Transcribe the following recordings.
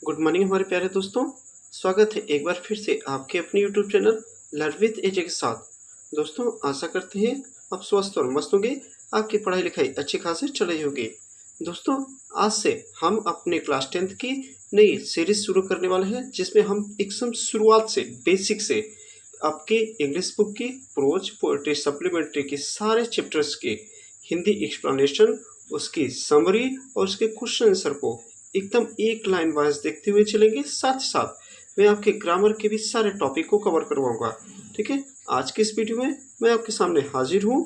Good morning हमारे प्यारे दोस्तों। स्वागत है एक बार फिर से आपके अपने यूट्यूब चैनल लर्न विद एजे के साथ। दोस्तों आशा करते हैं आप स्वस्थ और मस्त होंगे, आपकी पढ़ाई लिखाई अच्छी खासी चल रही होगी। दोस्तों आज से हम अपने क्लास 10th की नई सीरीज शुरू करने वाले हैं, जिसमें हम एकदम शुरुआत से बेसिक से आपके इंग्लिश बुक की प्रोज पोएट्री सप्लीमेंट्री के सारे चैप्टर्स के हिंदी एक्सप्लेनेशन, उसकी समरी और उसके क्वेश्चन आंसर को एकदम एक लाइन वाइज देखते हुए चलेंगे। साथ ही साथ मैं आपके ग्रामर के भी सारे टॉपिक को कवर करवाऊंगा। ठीक है, आज के इस वीडियो में मैं आपके सामने हाजिर हूँ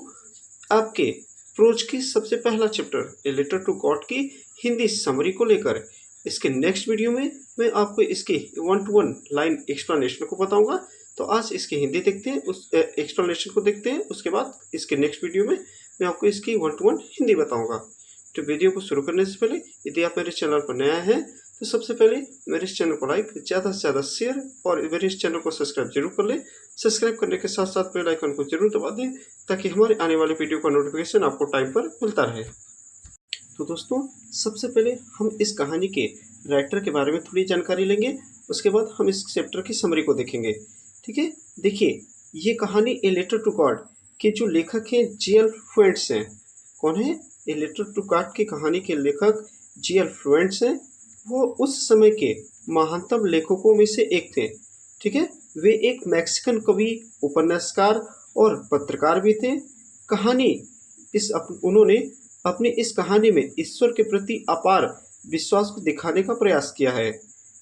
आपके प्रोज की सबसे पहला chapter a letter to God की हिंदी समरी को लेकर। इसके नेक्स्ट वीडियो में मैं आपको इसकी 1-to-1 लाइन एक्सप्लेनेशन को बताऊंगा। तो आज इसकी हिंदी देखते हैं, उस एक्सप्लेनेशन को देखते हैं, उसके बाद इसके नेक्स्ट वीडियो में मैं आपको इसकी 1-to-1 हिंदी बताऊंगा। तो वीडियो को शुरू करने से पहले यदि आप मेरे चैनल पर नया हैं तो सबसे पहले मेरे इस चैनल को लाइक, ज़्यादा से ज़्यादा शेयर और मेरे इस चैनल को सब्सक्राइब जरूर कर लें। सब्सक्राइब करने के साथ साथ बेल आइकन को जरूर दबा दें ताकि हमारे आने वाले वीडियो का नोटिफिकेशन आपको टाइम पर मिलता रहे। तो दोस्तों सबसे पहले हम इस कहानी के राइटर के बारे में थोड़ी जानकारी लेंगे, उसके बाद हम इस चैप्टर की समरी को देखेंगे। ठीक है, देखिए ये कहानी ए लेटर टू गॉड के जो लेखक हैं जी.एल. फ्लुएंट्स हैं। कौन है? ए लेटर टू गॉड की कहानी के लेखक जी.एल. फ्लुएंट्स हैं। वो उस समय के महानतम लेखकों में से एक थे। ठीक है, वे एक मैक्सिकन कवि, उपन्यासकार और पत्रकार भी थे। कहानी उन्होंने अपनी इस कहानी में ईश्वर के प्रति अपार विश्वास को दिखाने का प्रयास किया है।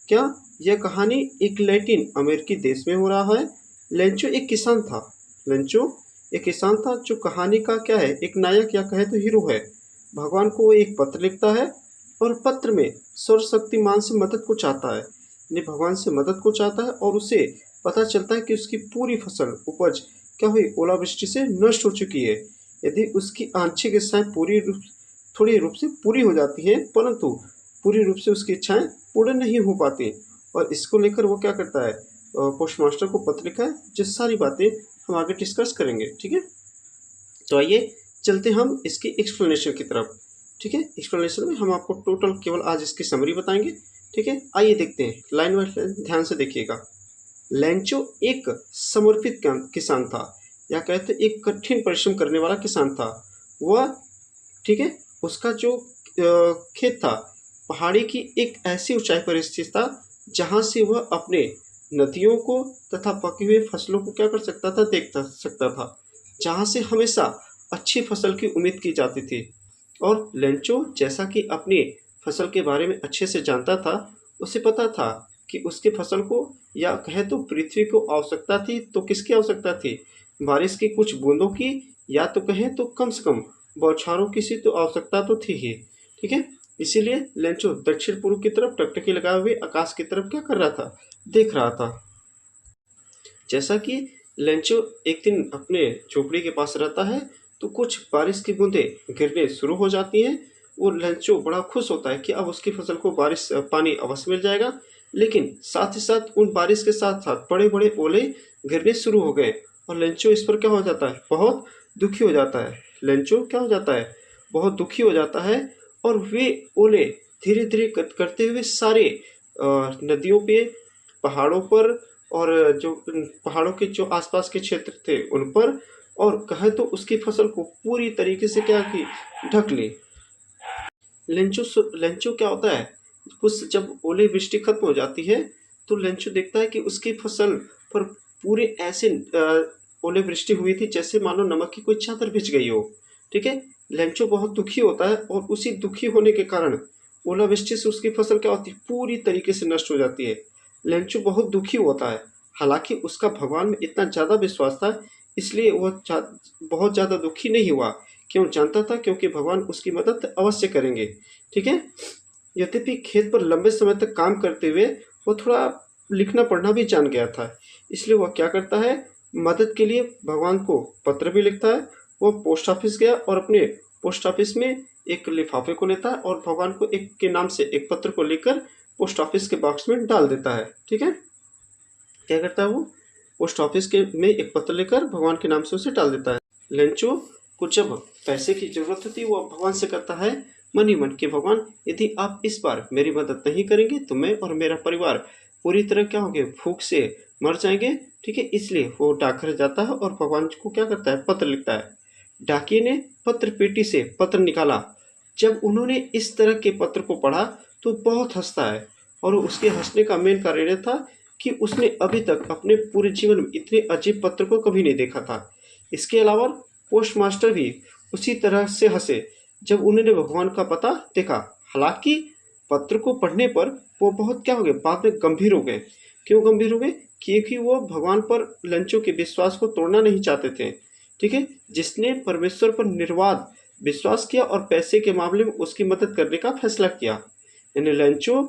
क्या यह कहानी एक लैटिन अमेरिकी देश में हो रहा है। लेंचो एक किसान था। लेंचो एक किसान था जो कहानी का क्या है, एक नायक या कहे तो हीरो है। भगवान को वो एक पत्र लिखता है और पत्र में सर्वशक्तिमान से मदद को चाहता है, यानी भगवान से मदद को चाहता है। और उसे पता चलता है कि उसकी पूरी फसल उपज क्या हुई, ओलावृष्टि से नष्ट हो चुकी है। यदि उसकी आंशिक इच्छाएं थोड़ी रूप से पूरी हो जाती हैं, परंतु पूरी रूप से उसकी इच्छाएं पूर्ण नहीं हो पाती। और इसको लेकर वो क्या करता है, पोस्टमास्टर को पत्र लिखा है। जो सारी बातें हम आगे डिस्कस करेंगे। ठीक है, तो आइए चलते हम इसकी एक्सप्लेनेशन की तरफ। ठीक है, एक्सप्लेनेशन में हम आपको टोटल केवल आज इसकी समरी बताएंगे। ठीक है, आइए देखते हैं लाइन बाय लाइन, ध्यान से देखिएगा। लेंचो एक समर्पित किसान था, या कहते एक कठिन परिश्रम करने वाला किसान था। वह ठीक है, उसका जो खेत था पहाड़ी की एक ऐसी ऊंचाई पर स्थित था जहां से वह अपने नदियों को तथा पकी हुई फसलों को क्या कर सकता था, देख सकता था, जहां से हमेशा अच्छी फसल की उम्मीद की जाती थी। और लेंचो जैसा कि अपनी फसल के बारे में अच्छे से जानता था, उसे पता था कि उसके फसल को या कहे तो पृथ्वी को आवश्यकता थी। तो किसकी आवश्यकता थी? बारिश की कुछ बूंदों की, या तो कहें तो कम से कम बौछारों की सी तो आवश्यकता तो थी ही। ठीक है, इसीलिए लेंचो दक्षिण पूर्व की तरफ टकटकी लगाए हुए आकाश की तरफ क्या कर रहा था, देख रहा था। जैसा कि लेंचो एक दिन अपने झोपड़ी के पास रहता है तो कुछ बारिश की बूंदें गिरने शुरू हो जाती हैं। और लेंचो बड़ा खुश होता है कि अब उसकी फसल को बारिश पानी अवश्य मिल जाएगा। लेकिन साथ ही साथ उन बारिश के साथ साथ बड़े बड़े ओले गिरने शुरू हो गए और लेंचो इस पर क्या हो जाता है, बहुत दुखी हो जाता है। लेंचो क्या हो जाता है, बहुत दुखी हो जाता है। और वे ओले धीरे धीरे करते हुए सारे नदियों पे, पहाड़ों पर और जो पहाड़ों के जो आसपास के क्षेत्र थे उन पर, और कहे तो उसकी फसल को पूरी तरीके से क्या की, ढक ली। लेंचो क्या होता है, कुछ जब ओले वृष्टि खत्म हो जाती है तो लेंचो देखता है कि उसकी फसल पर पूरे ऐसे ओले वृष्टि हुई थी जैसे मानो नमक की कोई चादर बिछ गई हो। ठीक है, लेंचो बहुत दुखी होता है और उसी दुखी होने के कारण ओलावृष्टि से उसकी फसल क्या होती है, पूरी तरीके से नष्ट हो जाती है। लेंचो बहुत दुखी होता है। हालांकि उसका भगवान में इतना ज़्यादा विश्वास था, इसलिए वह बहुत ज़्यादा दुखी नहीं हुआ। क्यों? जानता था क्योंकि भगवान उसकी मदद अवश्य करेंगे। ठीक है, यद्यपि खेत पर लंबे समय तक काम करते हुए वो थोड़ा लिखना पढ़ना भी जान गया था, इसलिए वह क्या करता है, मदद के लिए भगवान को पत्र भी लिखता है। वह पोस्ट ऑफिस गया और अपने पोस्ट ऑफिस में एक लिफाफे को लेता है और भगवान को एक के नाम से एक पत्र को लेकर पोस्ट ऑफिस के बॉक्स में डाल देता है। ठीक है, क्या करता है वो, पोस्ट ऑफिस के में एक पत्र लेकर भगवान के नाम से उसे डाल देता है। लेंचो को जब पैसे की जरूरत होती है वो भगवान से करता है, मन ही मन कि भगवान, यदि आप इस बार मेरी मदद नहीं करेंगे तो मैं और मेरा परिवार पूरी तरह क्या होंगे, भूख से मर जाएंगे। ठीक है, इसलिए वो डाकघर जाता है और भगवान को क्या करता है, पत्र लिखता है। डाकिये ने पत्र पेटी से पत्र निकाला। जब उन्होंने इस तरह के पत्र को पढ़ा तो बहुत हंसता है, और उसके हंसने का मेन कारण यह था कि उसने अभी तक अपने पूरे जीवन में इतने अजीब पत्र को कभी नहीं देखा था। इसके अलावा पोस्ट मास्टर भी उसी तरह से हंसे जब उन्होंने भगवान का पता देखा। हालांकि पत्र को पढ़ने पर वो बहुत क्या हो गए, बाद में गंभीर हो गए। क्यों गंभीर हो गए? क्योंकि वो भगवान पर लंचों के विश्वास को तोड़ना नहीं चाहते थे। ठीक है, जिसने परमेश्वर पर निर्वाध विश्वास किया और पैसे के मामले में उसकी मदद करने का फैसला किया। यानी लंचों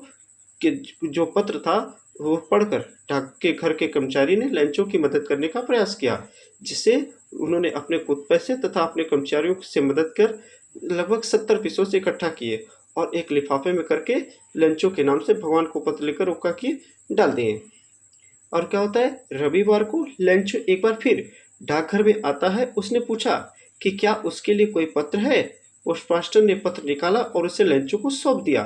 के जो पत्र था वो पढ़कर डाक के घर के कर्मचारी ने लंचों की मदद करने का प्रयास किया, जिससे उन्होंने अपने खुद पैसे तथा अपने कर्मचारियों से मदद कर लगभग 70 पीसों से इकट्ठा किए और एक लिफाफे में करके लंचों के नाम से भगवान को पत्र लेकर रोका किए डाल दिए। और क्या होता है, रविवार को लंचो एक बार फिर डाकघर में आता है। उसने पूछा कि क्या उसके लिए कोई पत्र है। पोस्टमास्टर ने पत्र निकाला और उसे लंचो को सौंप दिया।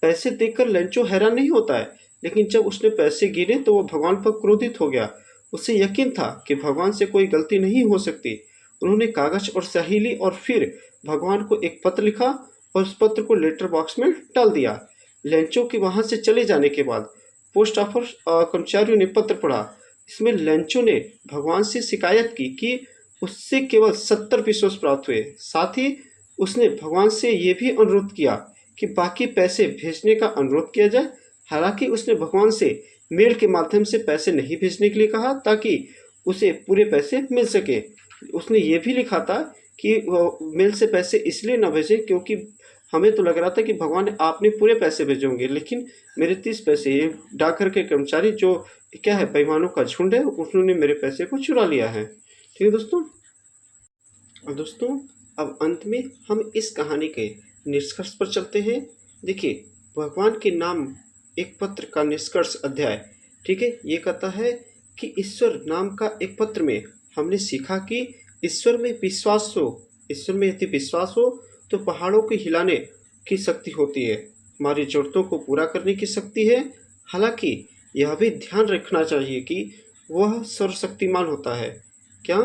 पैसे देखकर लंचो हैरान नहीं होता है, लेकिन जब उसने पैसे गिने तो वो भगवान पर क्रोधित हो गया। उसे यकीन था कि भगवान से कोई गलती नहीं हो सकती। उन्होंने कागज और स्याही ली और फिर भगवान को एक पत्र लिखा और उस पत्र को लेटर बॉक्स में डाल दिया। लंचो के वहां से चले जाने के बाद पोस्ट ऑफिस कर्मचारियों ने पत्र पढ़ा। इसमें लंचो ने भगवान से शिकायत की कि उससे केवल 70 पीसोस प्राप्त हुए। साथ ही उसने भगवान से ये भी अनुरोध किया कि बाकी पैसे भेजने का अनुरोध किया जाए। हालांकि उसने भगवान से मेल के माध्यम से पैसे नहीं भेजने के लिए कहा ताकि उसे पूरे पैसे मिल सके। उसने ये भी लिखा था कि वो मेल से पैसे इसलिए ना भेजे क्योंकि हमें तो लग रहा था कि भगवान आपने पूरे पैसे भेजे होंगे, लेकिन मेरे 30 पैसे, ये डाकघर के कर्मचारी जो क्या है, बेईमानों का झुंड है, उन्होंने मेरे पैसे को चुरा लिया है। ठीक है दोस्तों। और दोस्तों, अब अंत में हम इस कहानी के निष्कर्ष पर चलते हैं। देखिए, भगवान के नाम एक पत्र का निष्कर्ष अध्याय, ठीक है, ये कहता है कि ईश्वर नाम का एक पत्र में हमने सीखा कि ईश्वर में विश्वास हो, ईश्वर में यदि विश्वास हो तो पहाड़ों को हिलाने की शक्ति होती है, हमारी जरूरतों को पूरा करने की शक्ति है। हालांकि यह भी ध्यान रखना चाहिए कि वह सर्वशक्तिमान होता है। क्या?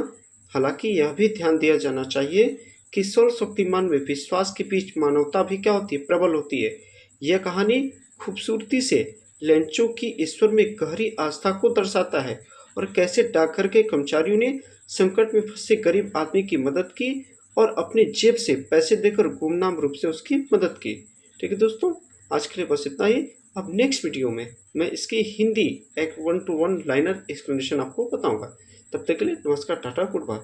हालांकि यह भी ध्यान दिया जाना चाहिए कि सर्वशक्तिमान में विश्वास के बीच मानवता भी क्या होती है, प्रबल होती है। यह कहानी खूबसूरती से लंचो की ईश्वर में गहरी आस्था को दर्शाता है और कैसे डाकघर के कर्मचारियों ने संकट में फंसे गरीब आदमी की मदद की और अपने जेब से पैसे देकर गुमनाम रूप से उसकी मदद की। ठीक है दोस्तों, आज के लिए बस इतना ही। अब नेक्स्ट वीडियो में मैं इसकी हिंदी एक 1 to 1 लाइनर एक्सप्लेनेशन आपको बताऊंगा। तब तक के लिए नमस्कार, टाटा, गुड बाय।